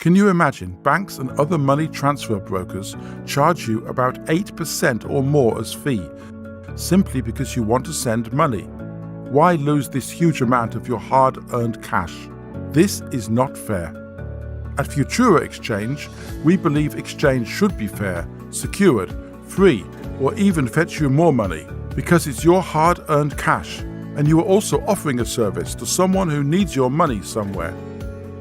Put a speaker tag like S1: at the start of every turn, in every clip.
S1: Can you imagine banks and other money transfer brokers charge you about 8% or more as fee simply because you want to send money? Why lose this huge amount of your hard-earned cash? This is not fair. At Futura Exchange, we believe exchange should be fair, secured, free, or even fetch you more money because it's your hard-earned cash and you are also offering a service to someone who needs your money somewhere.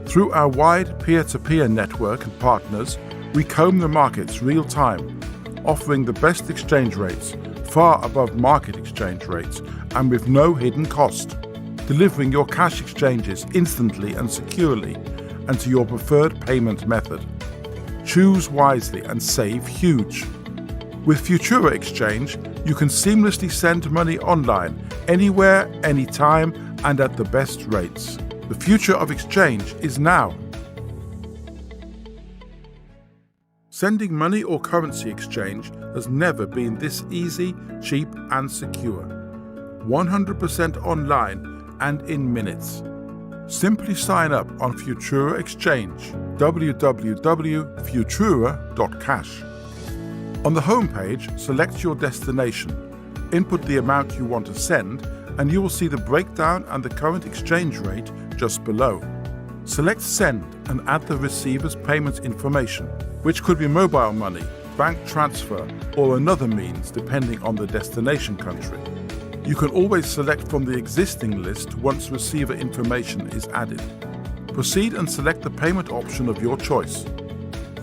S1: Through our wide peer-to-peer network and partners, we comb the markets real time, offering the best exchange rates, far above market exchange rates, and with no hidden cost, delivering your cash exchanges instantly and securely, and to your preferred payment method. Choose wisely and save huge. With Futura Exchange, you can seamlessly send money online, anywhere, anytime, and at the best rates. The future of exchange is now. Sending money or currency exchange has never been this easy, cheap, and secure. 100% online and in minutes. Simply sign up on Futura Exchange, www.futura.cash. On the homepage, select your destination, input the amount you want to send, and you will see the breakdown and the current exchange rate just below. Select Send and add the receiver's payment information, which could be mobile money, bank transfer, or another means depending on the destination country. You can always select from the existing list once receiver information is added. Proceed and select the payment option of your choice.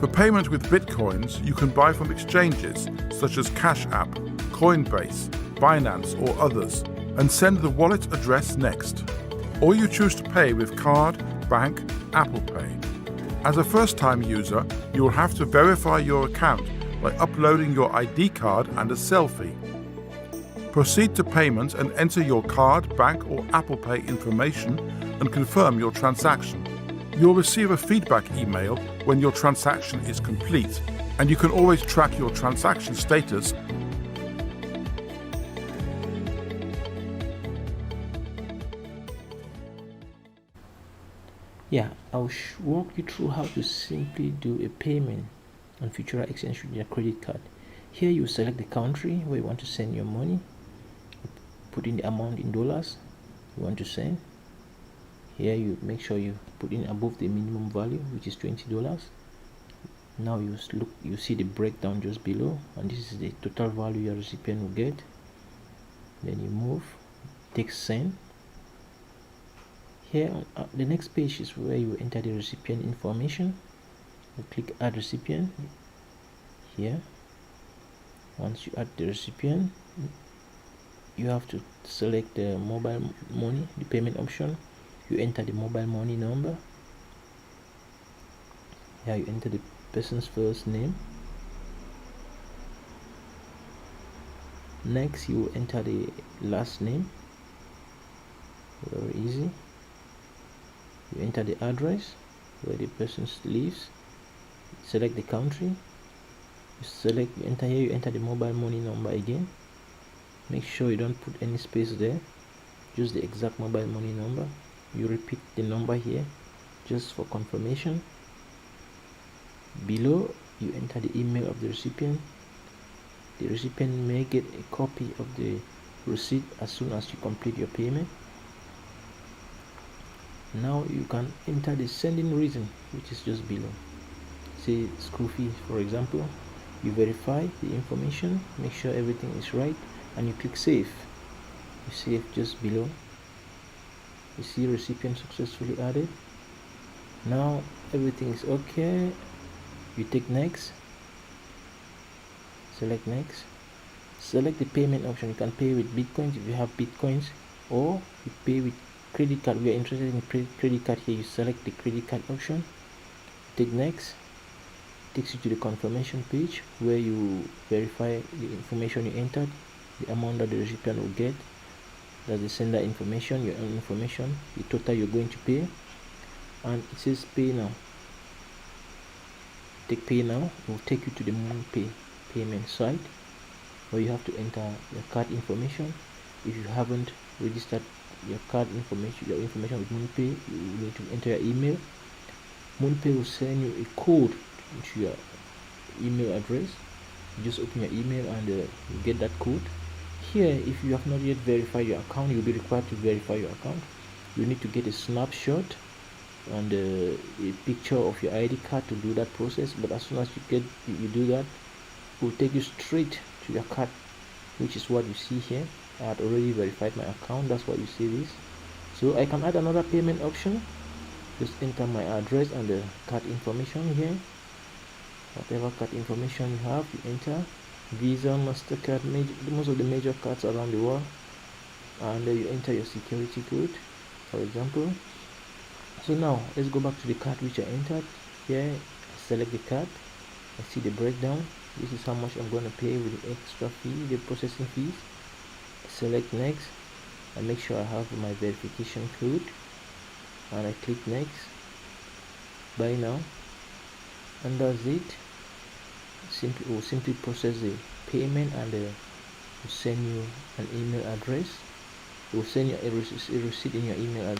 S1: For payment with Bitcoins, you can buy from exchanges such as Cash App, Coinbase, Binance, or others, and send the wallet address next. Or you choose to pay with card, bank, Apple Pay. As a first-time user, you will have to verify your account by uploading your ID card and a selfie. Proceed to payment and enter your card, bank, or Apple Pay information and confirm your transaction. You'll receive a feedback email when your transaction is complete, and you can always track your transaction status.
S2: Yeah, I'll walk you through how to simply do a payment on Futura Exchange with your credit card. Here you select the country where you want to send your money, put in the amount in dollars you want to send. Here you make sure you put in above the minimum value, which is $20. Now you see the breakdown just below, and this is the total value your recipient will get. Then you move, take send. Here on the next page is where you enter the recipient information. You click add recipient here. Once you add the recipient, you have to select the mobile money, the payment option. You enter the mobile money number. Here you enter the person's first name. Next you enter the last name. Very easy. You enter the address where the person lives. Select the country. You enter here, you enter the mobile money number again. Make sure you don't put any space there, just the exact mobile money number. You repeat the number here just for confirmation. Below you enter the email of the recipient. The recipient may get a copy of the receipt as soon as you complete your payment. Now you can enter the sending reason, which is just below. Say school fee, for example. You verify the information, make sure everything is right, and you click save. You save just below. You see recipient successfully added. Now everything is okay. You take next. Select next. Select the payment option. You can pay with Bitcoins if you have Bitcoins, or you pay with credit card. We are interested in credit card here. You select the credit card option. Take next. Takes you to the confirmation page where you verify the information you entered, the amount that the recipient will get. That's the sender information, your own information, the total you're going to pay, and it says pay now. Take pay now. It will take you to the MoonPay payment site where you have to enter your card information. If you haven't registered your card information, with MoonPay, you need to enter your email. MoonPay will send you a code to your email address. You just open your email and you get that code. Here, if you have not yet verified your account, you'll be required to verify your account. You need to get a snapshot and a picture of your ID card to do that process. But as soon as you do that, it will take you straight to your card, which is what you see here. I had already verified my account, that's why you see this. So I can add another payment option. Just enter my address and the card information here. Whatever card information you have, you enter. Visa, MasterCard, most of the major cards around the world, and you enter your security code, for example. So now let's go back to the card which I entered. Here I select the card. I see the breakdown. This is how much I'm going to pay with the extra fee, the processing fees. I select next. I make sure I have my verification code and I click next. Buy now, and that's it. Will simply process the payment and will send you an email address. It will send you a receipt in your email address.